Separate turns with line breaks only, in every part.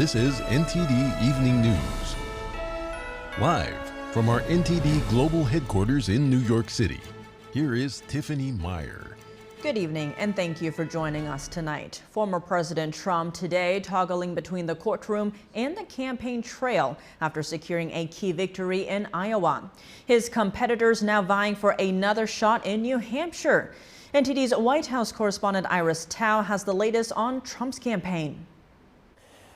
This is NTD Evening News. Live from our NTD Global Headquarters in New York City, here is Tiffany Meyer.
Good evening, and thank you for joining us tonight. Former President Trump today toggling between the courtroom and the campaign trail after securing a key victory in Iowa. His competitors now vying for another shot in New Hampshire. NTD's White House correspondent Iris Tao has the latest on Trump's campaign.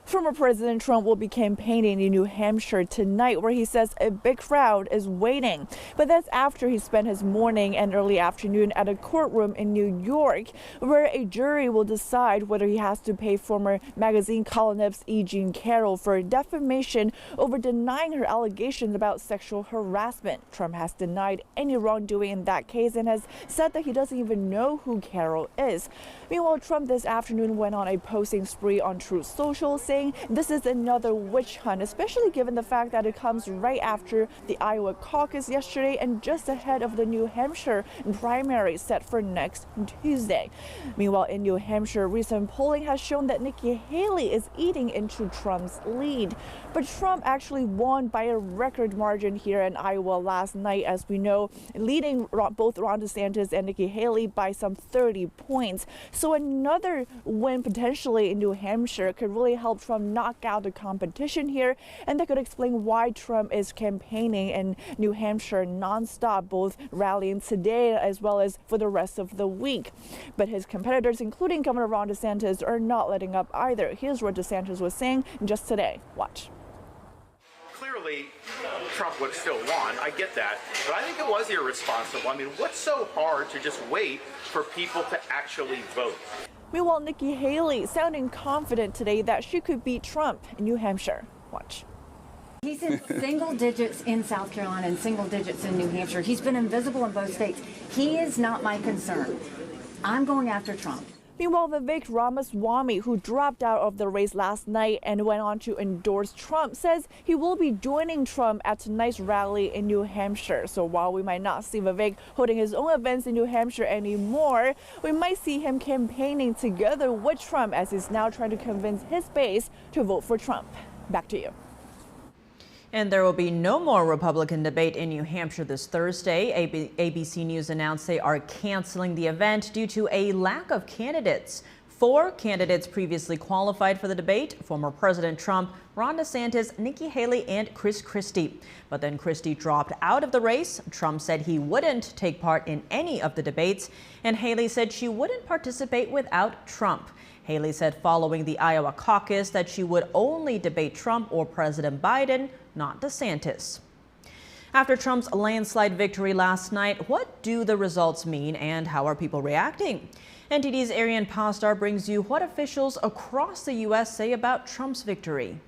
Former President Trump will be campaigning in New Hampshire tonight, where he says a big crowd is waiting. But that's after he spent his morning and early afternoon at a courtroom in New York, where a jury will decide whether he has to pay former magazine columnist E. Jean Carroll for defamation over denying her allegations about sexual harassment. Trump has denied any wrongdoing in that case and has said that he doesn't even know who Carroll is. Meanwhile, Trump this afternoon went on a posting spree on Truth Social, saying this is another witch hunt, especially given the fact that it comes right after the Iowa caucus yesterday and just ahead of the New Hampshire primary set for next Tuesday. Meanwhile, in New Hampshire, recent polling has shown that Nikki Haley is eating into Trump's lead. But Trump actually won by a record margin here in Iowa last night, as we know, leading both Ron DeSantis and Nikki Haley by some 30 points. So another win potentially in New Hampshire could really help Trump knock out the competition here, and that could explain why Trump is campaigning in New Hampshire nonstop, both rallying today as well as for the rest of the week. But his competitors, including Governor Ron DeSantis, are not letting up either. Here's what DeSantis was saying just today. Watch.
Clearly, Trump would still won. I get that. But I think it was irresponsible. I mean, what's so hard to just wait for people to actually vote?
Meanwhile, Nikki Haley sounding confident today that she could beat Trump in New Hampshire. Watch.
He's in single digits in South Carolina and single digits in New Hampshire. He's been invisible in both states. He is not my concern. I'm going after Trump.
Meanwhile, Vivek Ramaswamy, who dropped out of the race last night and went on to endorse Trump, says he will be joining Trump at tonight's rally in New Hampshire. So while we might not see Vivek holding his own events in New Hampshire anymore, we might see him campaigning together with Trump as he's now trying to convince his base to vote for Trump. Back to you.
And there will be no more Republican debate in New Hampshire this Thursday. ABC News announced they are canceling the event due to a lack of candidates. 4 candidates previously qualified for the debate: former President Trump, Ron DeSantis, Nikki Haley, and Chris Christie. But then Christie dropped out of the race. Trump said he wouldn't take part in any of the debates, and Haley said she wouldn't participate without Trump. Haley said following the Iowa caucus that she would only debate Trump or President Biden, not DeSantis. After Trump's landslide victory last night, what do the results mean and how are people reacting? NTD's Arian Pastar brings you what officials across the U.S. say about Trump's victory.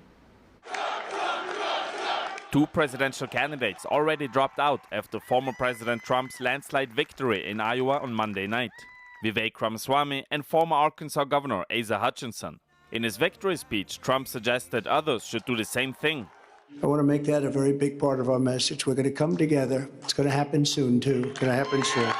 2 presidential candidates already dropped out after former President Trump's landslide victory in Iowa on Monday night: Vivek Ramaswamy and former Arkansas Governor Asa Hutchinson. In his victory speech, Trump suggested others should do the same thing.
I want to make that a very big part of our message. We're going to come together. It's going to happen soon, too. It's going to happen soon.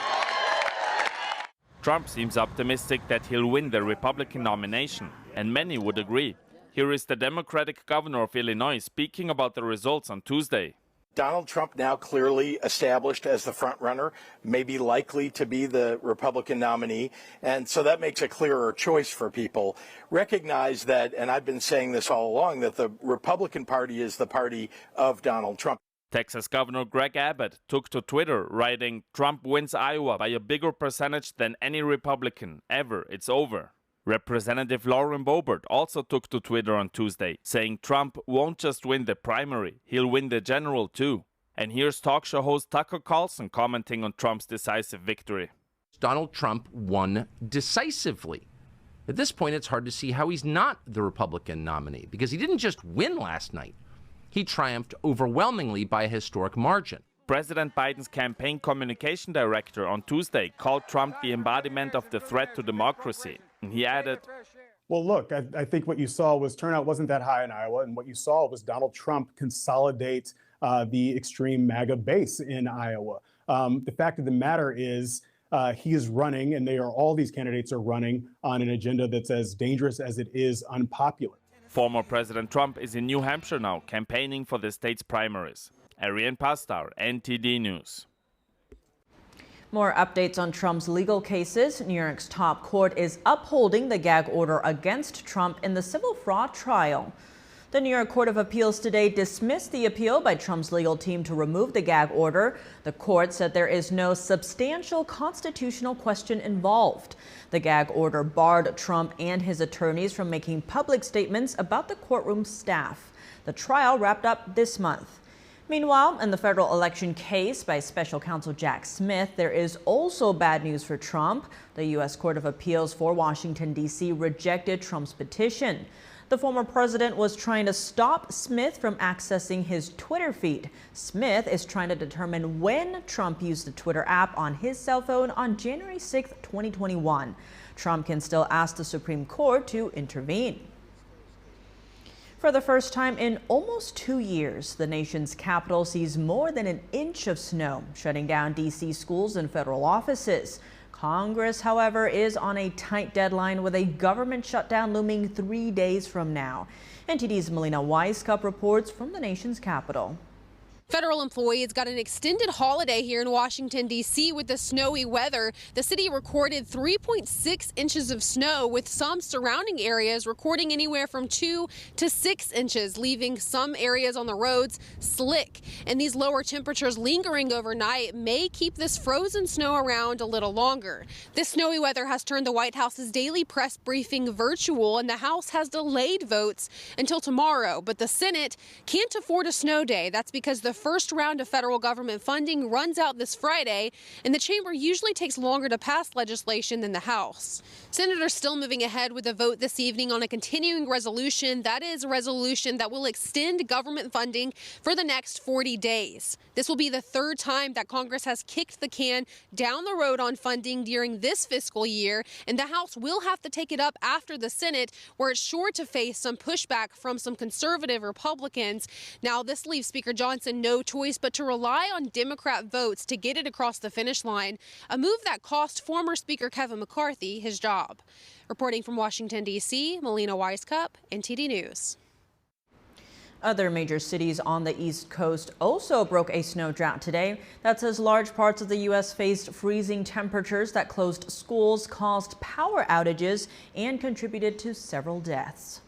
Trump seems optimistic that he'll win the Republican nomination, and many would agree. Here is the Democratic governor of Illinois speaking about the results on Tuesday.
Donald Trump, now clearly established as the front runner, may be likely to be the Republican nominee. And so that makes a clearer choice for people. Recognize that, and I've been saying this all along, that the Republican Party is the party of Donald Trump.
Texas Governor Greg Abbott took to Twitter, writing, "Trump wins Iowa by a bigger percentage than any Republican ever. It's over." Representative Lauren Boebert also took to Twitter on Tuesday, saying Trump won't just win the primary, he'll win the general too. And here's talk show host Tucker Carlson commenting on Trump's decisive victory.
Donald Trump won decisively. At this point, it's hard to see how he's not the Republican nominee, because he didn't just win last night. He triumphed overwhelmingly by a historic margin.
President Biden's campaign communication director on Tuesday called Trump the embodiment of the threat to democracy. And he added,
well, look, I think what you saw was turnout wasn't that high in Iowa, and what you saw was Donald Trump consolidate the extreme MAGA base in Iowa. The fact of the matter is he is running, and all these candidates are running on an agenda that's as dangerous as it is unpopular.
Former President Trump is in New Hampshire now, campaigning for the state's primaries. Ariane Pastar, NTD News.
More updates on Trump's legal cases. New York's top court is upholding the gag order against Trump in the civil fraud trial. The New York Court of Appeals today dismissed the appeal by Trump's legal team to remove the gag order. The court said there is no substantial constitutional question involved. The gag order barred Trump and his attorneys from making public statements about the courtroom staff. The trial wrapped up this month. Meanwhile, in the federal election case by special counsel Jack Smith, there is also bad news for Trump. The U.S. Court of Appeals for Washington, D.C. rejected Trump's petition. The former president was trying to stop Smith from accessing his Twitter feed. Smith is trying to determine when Trump used the Twitter app on his cell phone on January 6, 2021. Trump can still ask the Supreme Court to intervene. For the first time in almost 2 years, the nation's capital sees more than an inch of snow, shutting down D.C. schools and federal offices. Congress, however, is on a tight deadline with a government shutdown looming 3 days from now. NTD's Melina Weisskopf reports from the nation's capital.
Federal employees got an extended holiday here in Washington, D.C. with the snowy weather. The city recorded 3.6 inches of snow, with some surrounding areas recording anywhere from 2 to 6 inches, leaving some areas on the roads slick. And these lower temperatures lingering overnight may keep this frozen snow around a little longer. This snowy weather has turned the White House's daily press briefing virtual, and the House has delayed votes until tomorrow. But the Senate can't afford a snow day. That's because the first round of federal government funding runs out this Friday, and the chamber usually takes longer to pass legislation than the House. Senators still moving ahead with a vote this evening on a continuing resolution. That is a resolution that will extend government funding for the next 40 days. This will be the third time that Congress has kicked the can down the road on funding during this fiscal year, and the House will have to take it up after the Senate, where it's sure to face some pushback from some conservative Republicans. Now, this leaves Speaker Johnson no choice but to rely on Democrat votes to get it across the finish line, a move that cost former Speaker Kevin McCarthy his job. Reporting from Washington, D.C., Melina Weisskopf, NTD News.
Other major cities on the East Coast also broke a snow drought today. That's as large parts of the U.S. faced freezing temperatures that closed schools, caused power outages, and contributed to several deaths.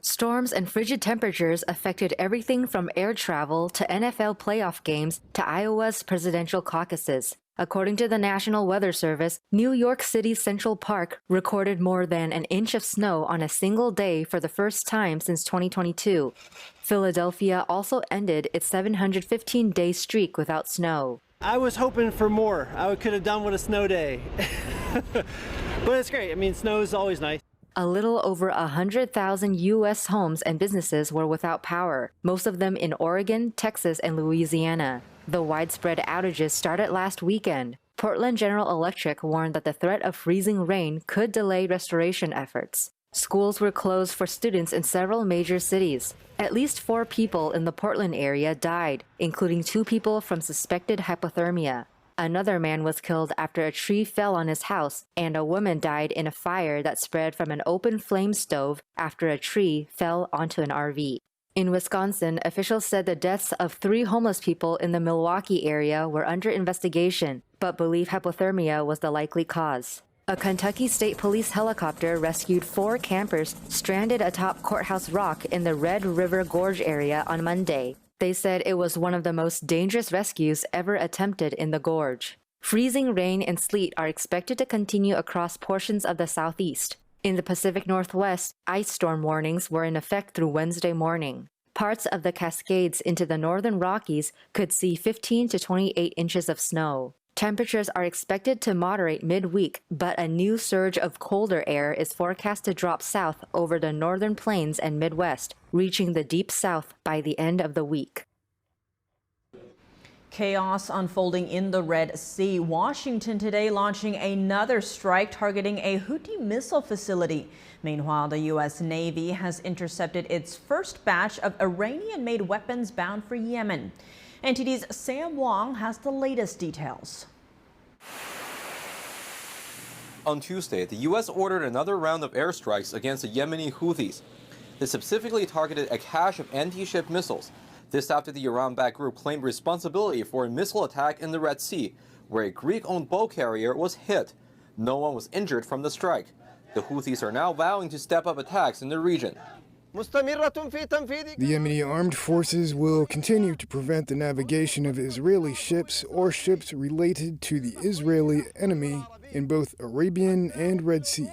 Storms and frigid temperatures affected everything from air travel to NFL playoff games to Iowa's presidential caucuses. According to the National Weather Service, New York City's Central Park recorded more than an inch of snow on a single day for the first time since 2022. Philadelphia also ended its 715-day streak without snow.
I was hoping for more. I could have done with a snow day. But it's great. I mean, snow is always nice.
A little over 100,000 U.S. homes and businesses were without power, most of them in Oregon, Texas, and Louisiana. The widespread outages started last weekend. Portland General Electric warned that the threat of freezing rain could delay restoration efforts. Schools were closed for students in several major cities. At least 4 people in the Portland area died, including 2 people from suspected hypothermia. Another man was killed after a tree fell on his house, and a woman died in a fire that spread from an open flame stove after a tree fell onto an RV. In Wisconsin, officials said the deaths of 3 homeless people in the Milwaukee area were under investigation, but believe hypothermia was the likely cause. A Kentucky State Police helicopter rescued 4 campers stranded atop Courthouse Rock in the Red River Gorge area on Monday. They said it was one of the most dangerous rescues ever attempted in the gorge. Freezing rain and sleet are expected to continue across portions of the southeast. In the Pacific Northwest, ice storm warnings were in effect through Wednesday morning. Parts of the Cascades into the northern Rockies could see 15 to 28 inches of snow. Temperatures are expected to moderate midweek, but a new surge of colder air is forecast to drop south over the northern plains and Midwest, reaching the deep south by the end of the week.
Chaos unfolding in the Red Sea. Washington today launching another strike targeting a Houthi missile facility. Meanwhile, the U.S. Navy has intercepted its first batch of Iranian-made weapons bound for Yemen. NTD's Sam Wong has the latest details.
On Tuesday, the U.S. ordered another round of airstrikes against the Yemeni Houthis. They specifically targeted a cache of anti-ship missiles. This after the Iran-backed group claimed responsibility for a missile attack in the Red Sea, where a Greek-owned boat carrier was hit. No one was injured from the strike. The Houthis are now vowing to step up attacks in the region.
The Yemeni armed forces will continue to prevent the navigation of Israeli ships or ships related to the Israeli enemy in both Arabian and Red Seas.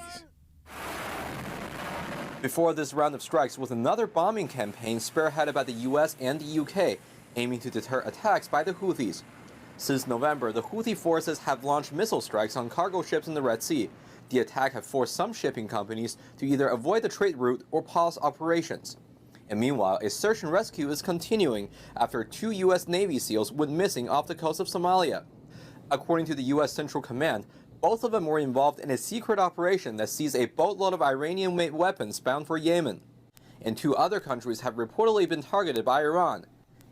Before this round of strikes was another bombing campaign spearheaded by the US and the UK, aiming to deter attacks by the Houthis. Since November, the Houthi forces have launched missile strikes on cargo ships in the Red Sea. The attack have forced some shipping companies to either avoid the trade route or pause operations. And meanwhile, a search and rescue is continuing after 2 U.S. Navy SEALs went missing off the coast of Somalia. According to the U.S. Central Command, both of them were involved in a secret operation that seized a boatload of Iranian-made weapons bound for Yemen. And 2 other countries have reportedly been targeted by Iran.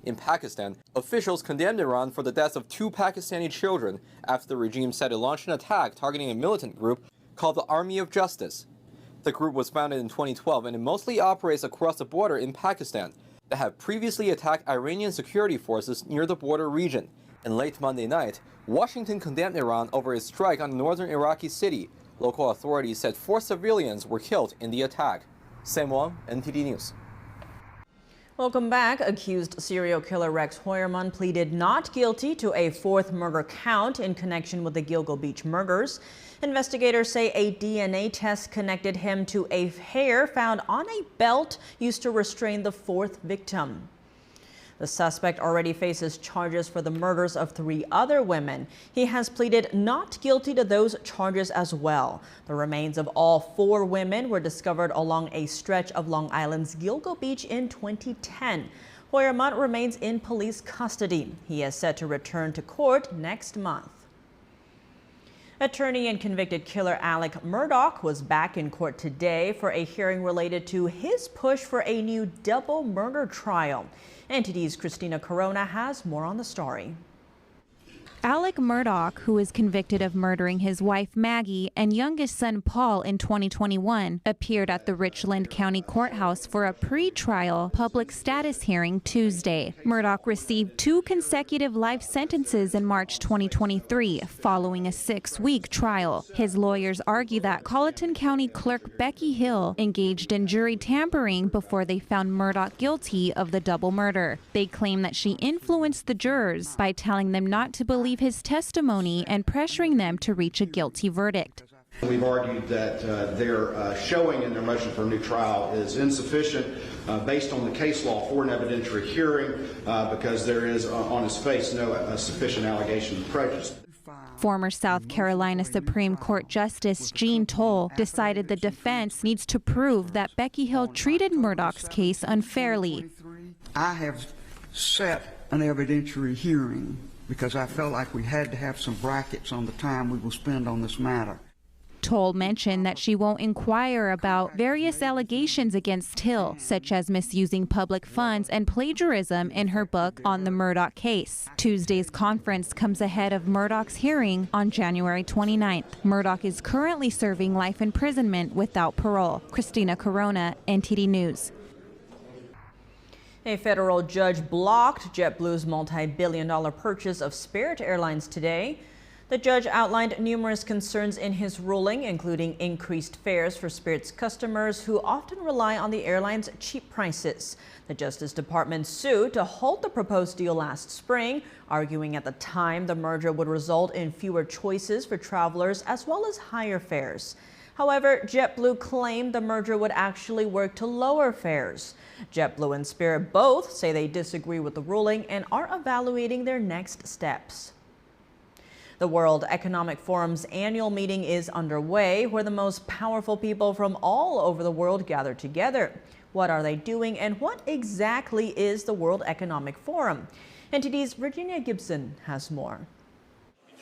In Pakistan, officials condemned Iran for the deaths of 2 Pakistani children after the regime said it launched an attack targeting a militant group called the Army of Justice. The group was founded in 2012 and it mostly operates across the border in Pakistan that have previously attacked Iranian security forces near the border region. And late Monday night, Washington condemned Iran over its strike on a northern Iraqi city. Local authorities said 4 civilians were killed in the attack. Sam Wong, NTD News.
Welcome back. Accused serial killer Rex Heuermann pleaded not guilty to a 4th murder count in connection with the Gilgo Beach murders. Investigators say a DNA test connected him to a hair found on a belt used to restrain the 4th victim. The suspect already faces charges for the murders of 3 other women. He has pleaded not guilty to those charges as well. The remains of all 4 women were discovered along a stretch of Long Island's Gilgo Beach in 2010. Heuermann remains in police custody. He is set to return to court next month. Attorney and convicted killer Alec Murdaugh was back in court today for a hearing related to his push for a new double murder trial. NTD's Christina Corona has more on the story.
Alec Murdaugh, who is convicted of murdering his wife Maggie and youngest son Paul in 2021, appeared at the Richland County Courthouse for a pre-trial public status hearing Tuesday. Murdaugh received 2 consecutive life sentences in March 2023, following a 6-week trial. His lawyers argue that Colleton County Clerk Becky Hill engaged in jury tampering before they found Murdaugh guilty of the double murder. They claim that she influenced the jurors by telling them not to believe his testimony and pressuring them to reach a guilty verdict.
We've argued that their showing in their motion for a new trial is insufficient based on the case law for an evidentiary hearing because there is on its face no sufficient allegation of prejudice.
Former South Carolina Supreme Court Justice Jean Toll decided the defense needs to prove that Becky Hill treated Murdaugh's case unfairly.
I have set an evidentiary hearing because I felt like we had to have some brackets on the time we will spend on this matter.
Toll mentioned that she won't inquire about various allegations against Hill, such as misusing public funds and plagiarism in her book on the Murdaugh case. Tuesday's conference comes ahead of Murdaugh's hearing on January 29th. Murdaugh is currently serving life imprisonment without parole. Christina Corona, NTD News.
A federal judge blocked JetBlue's multi-billion-dollar purchase of Spirit Airlines today. The judge outlined numerous concerns in his ruling, including increased fares for Spirit's customers who often rely on the airline's cheap prices. The Justice Department sued to halt the proposed deal last spring, arguing at the time the merger would result in fewer choices for travelers as well as higher fares. However, JetBlue claimed the merger would actually work to lower fares. JetBlue and Spirit both say they disagree with the ruling and are evaluating their next steps. The World Economic Forum's annual meeting is underway, where the most powerful people from all over the world gather together. What are they doing, and what exactly is the World Economic Forum? NTD's Virginia Gibson has more.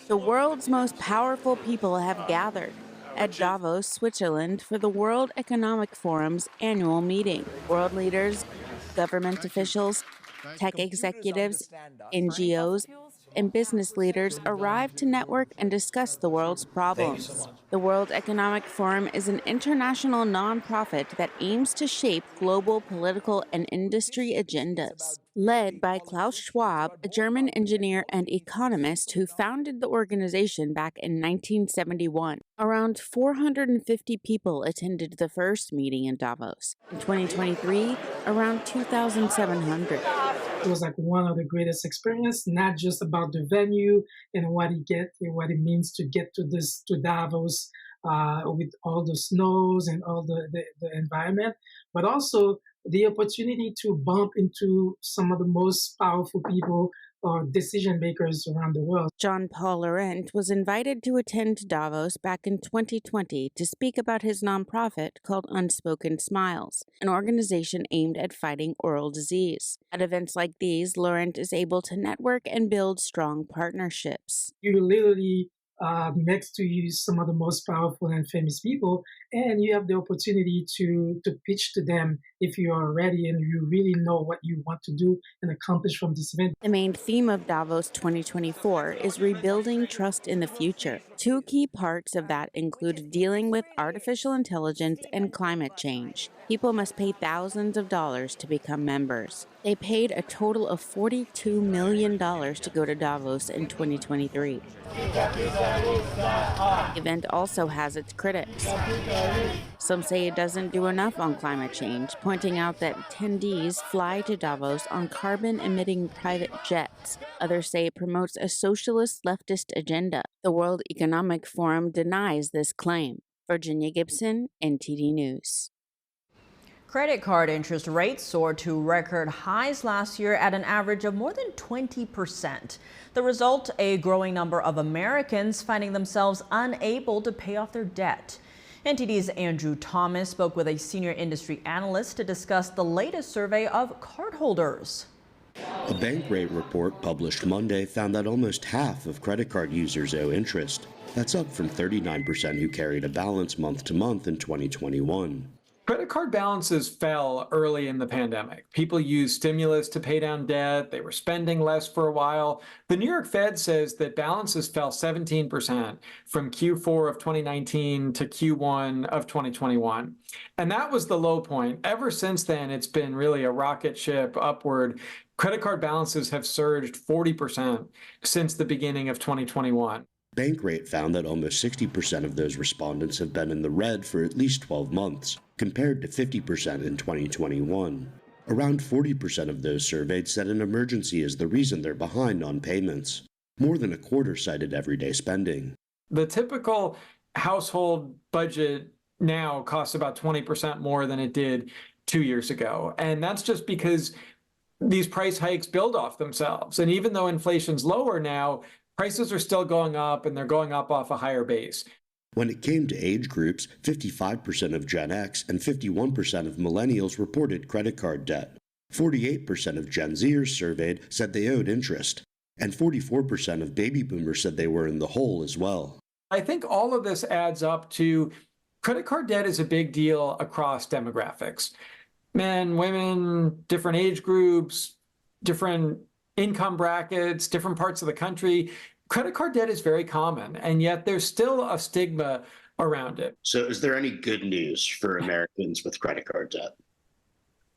The world's most powerful people have gathered at Davos, Switzerland, for the World Economic Forum's annual meeting. World leaders, government officials, tech executives, NGOs, and business leaders arrive to network and discuss the world's problems. The World Economic Forum is an international nonprofit that aims to shape global political and industry agendas. Led by Klaus Schwab, a German engineer and economist who founded the organization back in 1971. Around 450 people attended the first meeting in Davos. In 2023, around 2,700.
It was like one of the greatest experiences, not just about the venue and what it means to get to Davos with all the snows and all the environment, but also the opportunity to bump into some of the most powerful people or decision makers around the world.
John Paul Laurent was invited to attend Davos back in 2020 to speak about his nonprofit called Unspoken Smiles, an organization aimed at fighting oral disease. At events like these, Laurent is able to network and build strong partnerships.
You literally next to you some of the most powerful and famous people, and you have the opportunity to pitch to them if you are ready and you really know what you want to do and accomplish from this event.
The main theme of Davos 2024 is rebuilding trust in the future. Two key parts of that include dealing with artificial intelligence and climate change. People must pay thousands of dollars to become members. They paid a total of $42 million to go to Davos in 2023. The event also has its critics. Some say it doesn't do enough on climate change, pointing out that attendees fly to Davos on carbon-emitting private jets. Others say it promotes a socialist leftist agenda. The World Economic Forum denies this claim. Virginia Gibson, NTD News.
Credit card interest rates soared to record highs last year at an average of more than 20%. The result, a growing number of Americans finding themselves unable to pay off their debt. NTD's Andrew Thomas spoke with a senior industry analyst to discuss the latest survey of cardholders.
A bank rate report published Monday found that almost half of credit card users owe interest. That's up from 39% who carried a balance month to month in 2021.
Credit card balances fell early in the pandemic. People used stimulus to pay down debt. They were spending less for a while. The New York Fed says that balances fell 17% from Q4 of 2019 to Q1 of 2021. And that was the low point. Ever since then, it's been really a rocket ship upward. Credit card balances have surged 40% since the beginning of 2021.
Bankrate found that almost 60% of those respondents have been in the red for at least 12 months, compared to 50% in 2021. Around 40% of those surveyed said an emergency is the reason they're behind on payments. More than a quarter cited everyday spending.
The typical household budget now costs about 20% more than it did 2 years ago. And that's just because these price hikes build off themselves. And even though inflation's lower now, prices are still going up, and they're going up off a higher base.
When it came to age groups, 55% of Gen X and 51% of millennials reported credit card debt. 48% of Gen Zers surveyed said they owed interest, and 44% of baby boomers said they were in the hole as well.
I think all of this adds up to credit card debt is a big deal across demographics. Men, women, different age groups, different income brackets, different parts of the country. Credit card debt is very common, and yet there's still a stigma around it.
So is there any good news for Americans with credit card debt?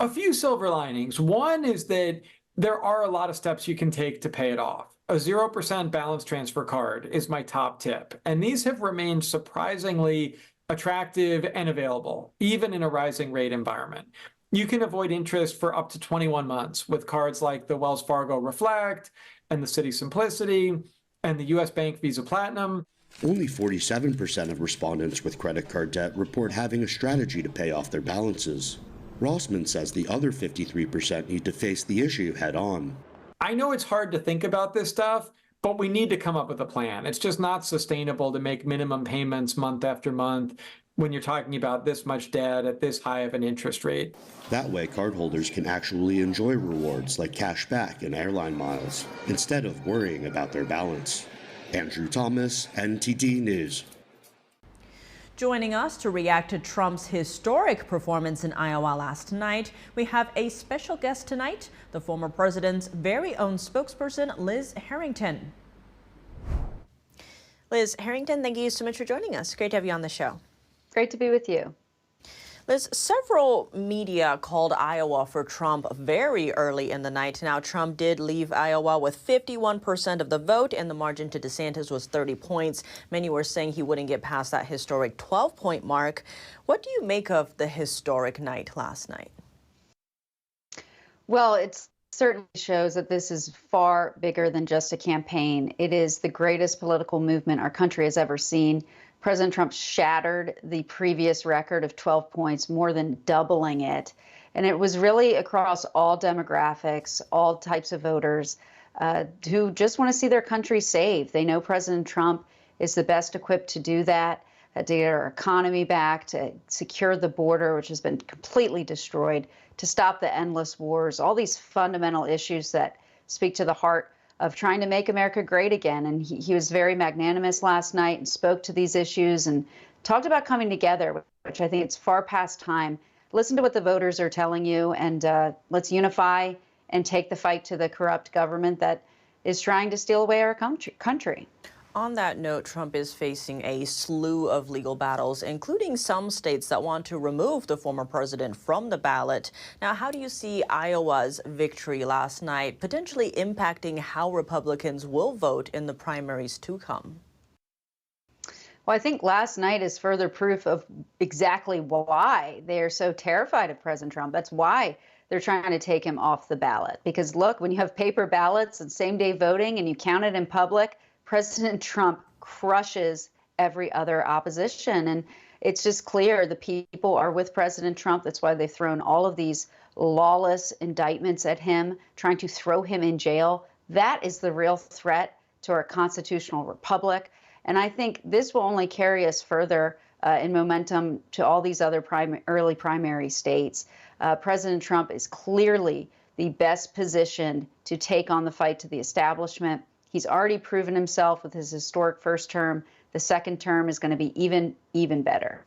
A few silver linings. One is that there are a lot of steps you can take to pay it off. A 0% balance transfer card is my top tip, and these have remained surprisingly attractive and available, even in a rising rate environment. You can avoid interest for up to 21 months with cards like the Wells Fargo Reflect and the Citi Simplicity and the U.S. Bank Visa Platinum.
Only 47% of respondents with credit card debt report having a strategy to pay off their balances. Rossman says the other 53% need to face the issue head on.
I know it's hard to think about this stuff, but we need to come up with a plan. It's just not sustainable to make minimum payments month after month when you're talking about this much debt at this high of an interest rate.
That way, cardholders can actually enjoy rewards like cash back and airline miles, instead of worrying about their balance. Andrew Thomas, NTD News.
Joining us to react to Trump's historic performance in Iowa last night, we have a special guest tonight, the former president's very own spokesperson, Liz Harrington. Liz Harrington, thank you so much for joining us. Great to have you on the show.
Great to be with you.
Liz, several media called Iowa for Trump very early in the night. Now, Trump did leave Iowa with 51% of the vote, and the margin to DeSantis was 30 points. Many were saying he wouldn't get past that historic 12-point mark. What do you make of the historic night last night?
Well, it certainly shows that this is far bigger than just a campaign. It is the greatest political movement our country has ever seen. President Trump shattered the previous record of 12 points, more than doubling it. And it was really across all demographics, all types of voters who just want to see their country saved. They know President Trump is the best equipped to do that, to get our economy back, to secure the border, which has been completely destroyed, to stop the endless wars, all these fundamental issues that speak to the heart of trying to make America great again. And he was very magnanimous last night and spoke to these issues and talked about coming together, which I think it's far past time. Listen to what the voters are telling you, and let's unify and take the fight to the corrupt government that is trying to steal away our country.
On that note, Trump is facing a slew of legal battles, including some states that want to remove the former president from the ballot. Now, how do you see Iowa's victory last night potentially impacting how Republicans will vote in the primaries to come?
Well, I think last night is further proof of exactly why they are so terrified of President Trump. That's why they're trying to take him off the ballot. Because look, when you have paper ballots and same-day voting and you count it in public, President Trump crushes every other opposition. And it's just clear the people are with President Trump. That's why they've thrown all of these lawless indictments at him, trying to throw him in jail. That is the real threat to our constitutional republic. And I think this will only carry us further in momentum to all these other early primary states. President Trump is clearly the best positioned to take on the fight to the establishment. He's already proven himself with his historic first term. The second term is going to be even better.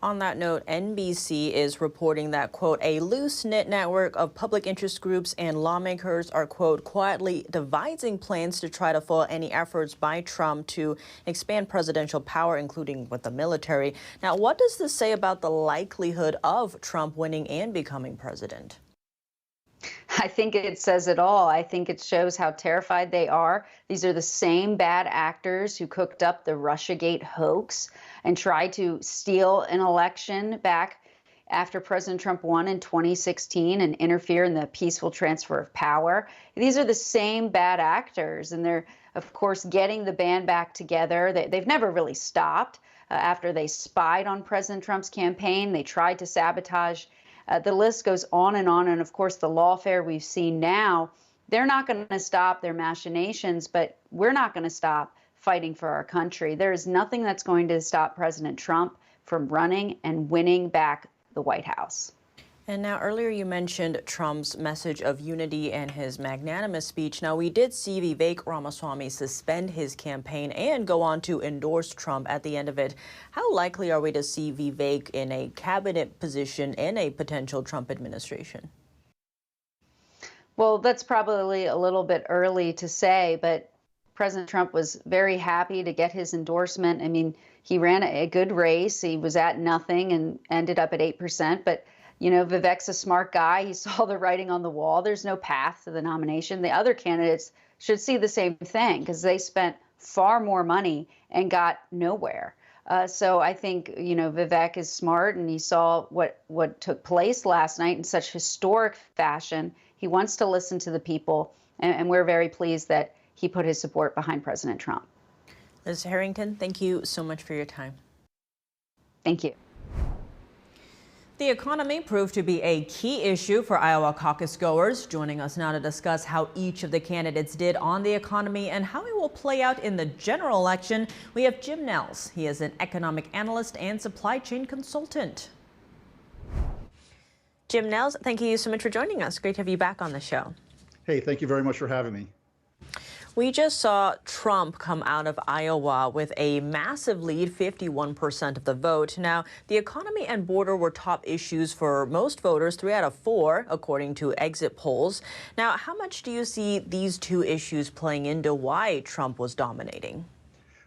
On that note, NBC is reporting that, quote, a loose-knit network of public interest groups and lawmakers are, quote, quietly devising plans to try to foil any efforts by Trump to expand presidential power, including with the military. Now, what does this say about the likelihood of Trump winning and becoming president?
I think it says it all. I think it shows how terrified they are. These are the same bad actors who cooked up the Russiagate hoax and tried to steal an election back after President Trump won in 2016 and interfere in the peaceful transfer of power. These are the same bad actors, and they're, of course, getting the band back together. They've never really stopped. After they spied on President Trump's campaign, they tried to sabotage. The list goes on, and of course, the lawfare we've seen now, they're not going to stop their machinations, but we're not going to stop fighting for our country. There is nothing that's going to stop President Trump from running and winning back the White House.
And now, earlier you mentioned Trump's message of unity and his magnanimous speech. Now, we did see Vivek Ramaswamy suspend his campaign and go on to endorse Trump at the end of it. How likely are we to see Vivek in a cabinet position in a potential Trump administration?
Well, that's probably a little bit early to say, but President Trump was very happy to get his endorsement. I mean, he ran a good race. He was at nothing and ended up at 8%, but you know, Vivek's a smart guy. He saw the writing on the wall. There's no path to the nomination. The other candidates should see the same thing because they spent far more money and got nowhere. So I think, you know, Vivek is smart and he saw what took place last night in such historic fashion. He wants to listen to the people, and we're very pleased that he put his support behind President Trump.
Liz Harrington, thank you so much for your time.
Thank you.
The economy proved to be a key issue for Iowa caucus goers. Joining us now to discuss how each of the candidates did on the economy and how it will play out in the general election, we have Jim Nels. He is an economic analyst and supply chain consultant. Jim Nels, thank you so much for joining us. Great to have you back on the show.
Hey, thank you very much for having me.
We just saw Trump come out of Iowa with a massive lead, 51% of the vote. Now, the economy and border were top issues for most voters, 3 out of 4, according to exit polls. Now, how much do you see these two issues playing into why Trump was dominating?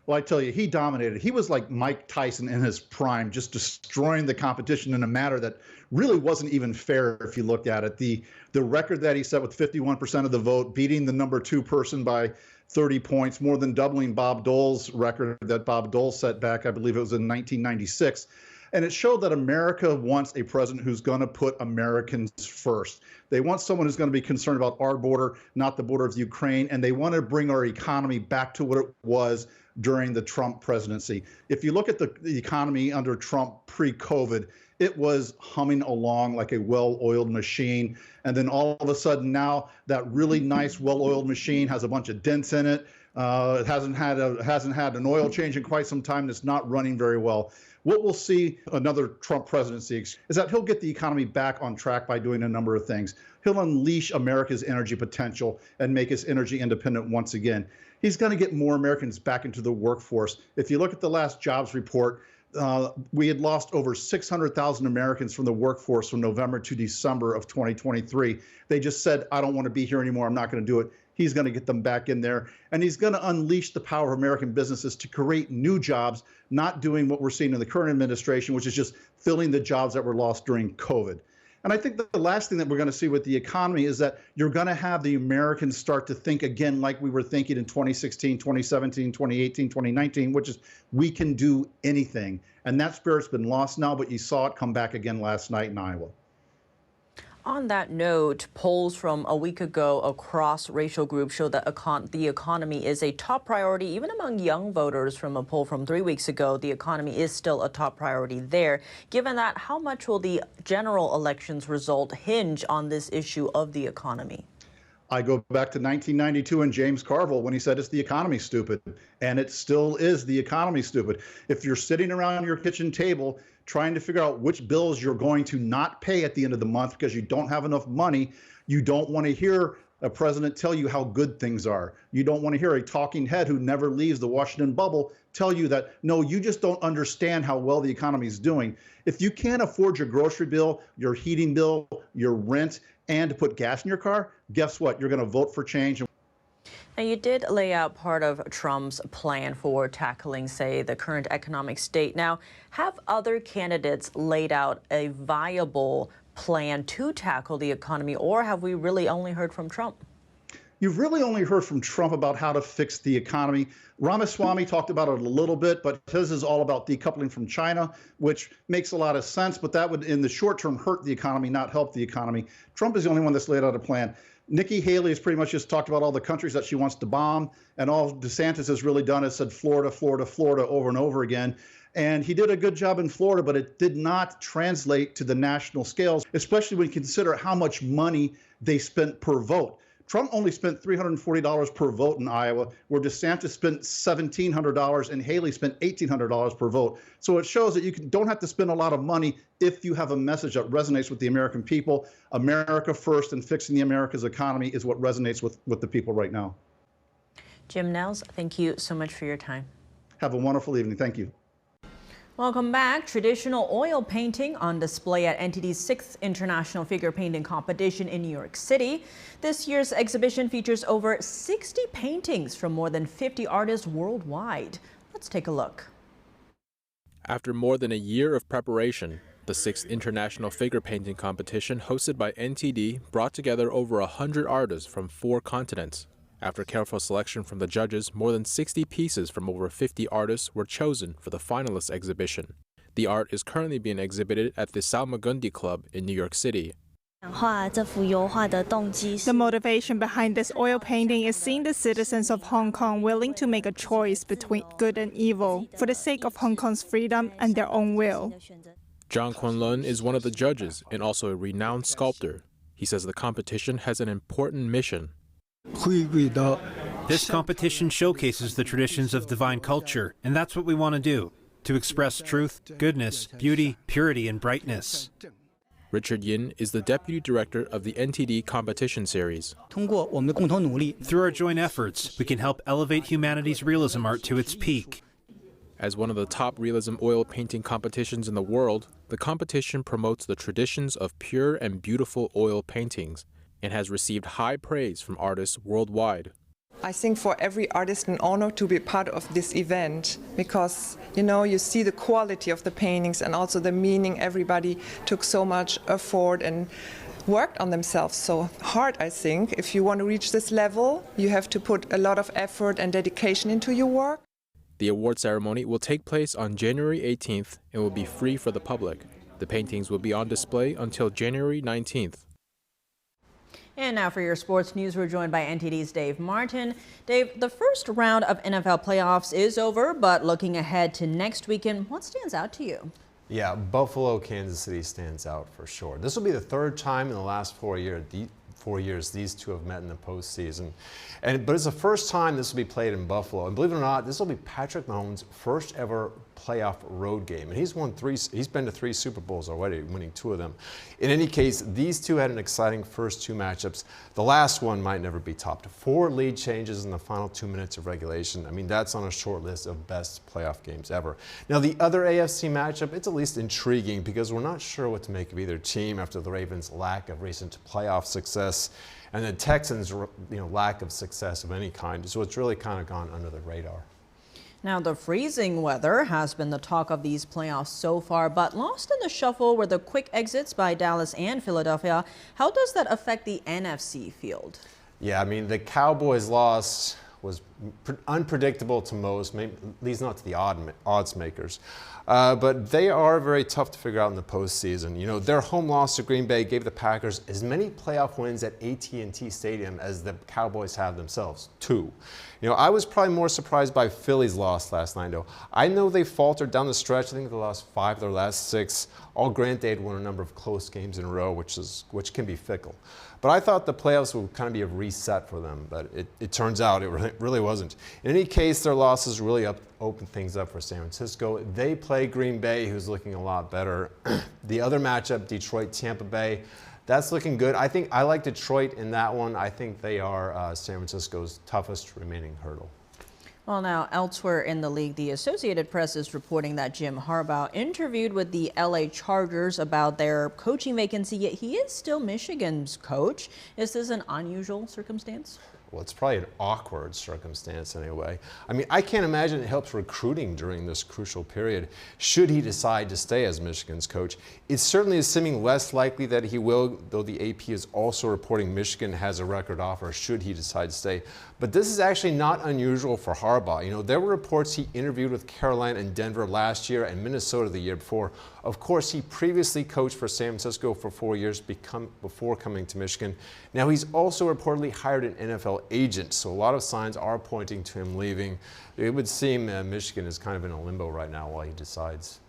Well, I tell you, he dominated. He was like Mike Tyson in his prime, just destroying the competition in a manner that really wasn't even fair if you looked at it. The record that he set with 51% of the vote, beating the number 2 person by 30 points, more than doubling Bob Dole's record that Bob Dole set back, I believe it was in 1996. And it showed that America wants a president who's going to put Americans first. They want someone who's going to be concerned about our border, not the border of Ukraine. And they want to bring our economy back to what it was during the Trump presidency. If you look at the economy under Trump pre-COVID, it was humming along like a well-oiled machine. And then all of a sudden now that really nice well-oiled machine has a bunch of dents in it. It hasn't had an oil change in quite some time. And it's not running very well. What we'll see another Trump presidency is that he'll get the economy back on track by doing a number of things. He'll unleash America's energy potential and make us energy independent once again. He's going to get more Americans back into the workforce. If you look at the last jobs report, we had lost over 600,000 Americans from the workforce from November to December of 2023. They just said, I don't want to be here anymore. I'm not going to do it. He's going to get them back in there, and he's going to unleash the power of American businesses to create new jobs, not doing what we're seeing in the current administration, which is just filling the jobs that were lost during COVID. And I think that the last thing that we're going to see with the economy is that you're going to have the Americans start to think again like we were thinking in 2016, 2017, 2018, 2019, which is we can do anything. And that spirit's been lost now, but you saw it come back again last night in Iowa.
On that note, polls from a week ago across racial groups show that the economy is a top priority. Even among young voters from a poll from 3 weeks ago, the economy is still a top priority there. Given that, how much will the general elections result hinge on this issue of the economy?
I go back to 1992 and James Carville when he said it's the economy stupid, and it still is the economy stupid. If you're sitting around your kitchen table trying to figure out which bills you're going to not pay at the end of the month because you don't have enough money, you don't want to hear a president tell you how good things are. You don't want to hear a talking head who never leaves the Washington bubble tell you that, no, you just don't understand how well the economy is doing. If you can't afford your grocery bill, your heating bill, your rent, and to put gas in your car, guess what? You're going to vote for change.
Now, you did lay out part of Trump's plan for tackling, say, the current economic state. Now, have other candidates laid out a viable plan to tackle the economy, or have we really only heard from Trump?
You've really only heard from Trump about how to fix the economy. Ramaswamy talked about it a little bit, but his is all about decoupling from China, which makes a lot of sense, but that would, in the short term, hurt the economy, not help the economy. Trump is the only one that's laid out a plan. Nikki Haley has pretty much just talked about all the countries that she wants to bomb, and all DeSantis has really done is said Florida, Florida, Florida over and over again. And he did a good job in Florida, but it did not translate to the national scales, especially when you consider how much money they spent per vote. Trump only spent $340 per vote in Iowa, where DeSantis spent $1,700 and Haley spent $1,800 per vote. So it shows that you don't have to spend a lot of money if you have a message that resonates with the American people. America first and fixing the America's economy is what resonates with the people right now.
Jim Nels, thank you so much for your time.
Have a wonderful evening. Thank you.
Welcome back. Traditional oil painting on display at NTD's 6th International Figure Painting Competition in New York City. This year's exhibition features over 60 paintings from more than 50 artists worldwide. Let's take a look.
After more than a year of preparation, the 6th International Figure Painting Competition hosted by NTD brought together over 100 artists from 4 continents. After careful selection from the judges, more than 60 pieces from over 50 artists were chosen for the finalist exhibition. The art is currently being exhibited at the Salmagundi Club in New York City.
The motivation behind this oil painting is seeing the citizens of Hong Kong willing to make a choice between good and evil for the sake of Hong Kong's freedom and their own will.
Zhang Kunlun is one of the judges and also a renowned sculptor. He says the competition has an important mission.
This competition showcases the traditions of divine culture, and that's what we want to do, to express truth, goodness, beauty, purity, and brightness.
Richard Yin is the deputy director of the NTD competition series.
Through our joint efforts, we can help elevate humanity's realism art to its peak.
As one of the top realism oil painting competitions in the world, the competition promotes the traditions of pure and beautiful oil paintings and has received high praise from artists worldwide.
I think for every artist an honor to be part of this event because, you see the quality of the paintings and also the meaning. Everybody took so much effort and worked on themselves so hard, I think. If you want to reach this level, you have to put a lot of effort and dedication into your work.
The award ceremony will take place on January 18th and will be free for the public. The paintings will be on display until January 19th.
And now for your sports news, we're joined by NTD's Dave Martin. Dave, the first round of NFL playoffs is over, but looking ahead to next weekend, what stands out to you?
Yeah, Buffalo, Kansas City stands out for sure. This will be the third time in the last 4 years these two have met in the postseason. But it's the first time this will be played in Buffalo. And believe it or not, this will be Patrick Mahomes' first ever playoff road game. And he's been to 3 Super Bowls already, winning 2 of them. In any case, these two had an exciting first 2 matchups. The last one might never be topped. 4 lead changes in the final 2 minutes of regulation. I mean, that's on a short list of best playoff games ever. Now, the other AFC matchup, it's at least intriguing because we're not sure what to make of either team after the Ravens' lack of recent playoff success and the Texans' lack of success of any kind. So it's really kind of gone under the radar.
Now, the freezing weather has been the talk of these playoffs so far, but lost in the shuffle were the quick exits by Dallas and Philadelphia. How does that affect the NFC field?
Yeah, I mean, the Cowboys' loss was unpredictable to most, maybe, at least not to the odds makers. But they are very tough to figure out in the postseason. Their home loss to Green Bay gave the Packers as many playoff wins at AT&T Stadium as the Cowboys have themselves, 2. I was probably more surprised by Philly's loss last night, though. I know they faltered down the stretch. I think they lost 5 of their last 6. All granted, they'd won a number of close games in a row, which can be fickle. But I thought the playoffs would kind of be a reset for them, but it turns out it really wasn't. In any case, their losses really opened things up for San Francisco. They play Green Bay, who's looking a lot better. The other matchup, Detroit-Tampa Bay, that's looking good. I think I like Detroit in that one. I think they are San Francisco's toughest remaining hurdle.
Well, now, elsewhere in the league, the Associated Press is reporting that Jim Harbaugh interviewed with the LA Chargers about their coaching vacancy, yet he is still Michigan's coach. Is this an unusual circumstance?
Well, it's probably an awkward circumstance anyway. I mean, I can't imagine it helps recruiting during this crucial period, should he decide to stay as Michigan's coach. It certainly is seeming less likely that he will, though the AP is also reporting Michigan has a record offer should he decide to stay. But this is actually not unusual for Harbaugh. There were reports he interviewed with Carolina and Denver last year and Minnesota the year before. Of course, he previously coached for San Francisco for 4 years before coming to Michigan. Now, he's also reportedly hired an NFL agent, so a lot of signs are pointing to him leaving. It would seem Michigan is kind of in a limbo right now while he decides.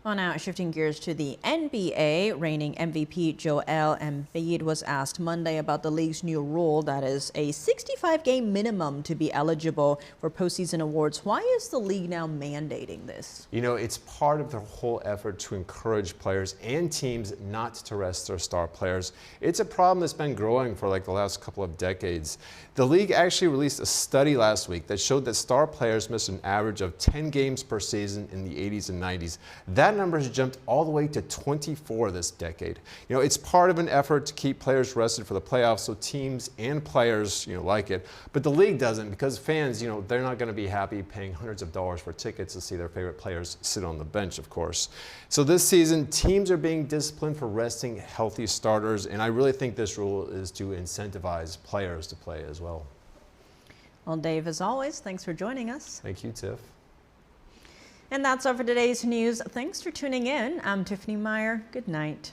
Well, now shifting gears to the NBA, reigning MVP Joel Embiid was asked Monday about the league's new rule that is a 65-game minimum to be eligible for postseason awards. Why is the league now mandating this?
It's part of the whole effort to encourage players and teams not to rest their star players. It's a problem that's been growing for the last couple of decades. The league actually released a study last week that showed that star players missed an average of 10 games per season in the 80s and 90s. That number has jumped all the way to 24 this decade. It's part of an effort to keep players rested for the playoffs so teams and players, like it. But the league doesn't because fans, they're not going to be happy paying hundreds of dollars for tickets to see their favorite players sit on the bench, of course. So this season, teams are being disciplined for resting healthy starters, and I really think this rule is to incentivize players to play as well.
Well, Dave, as always, thanks for joining us.
Thank you, Tiff.
And that's all for today's news. Thanks for tuning in. I'm Tiffany Meyer. Good night.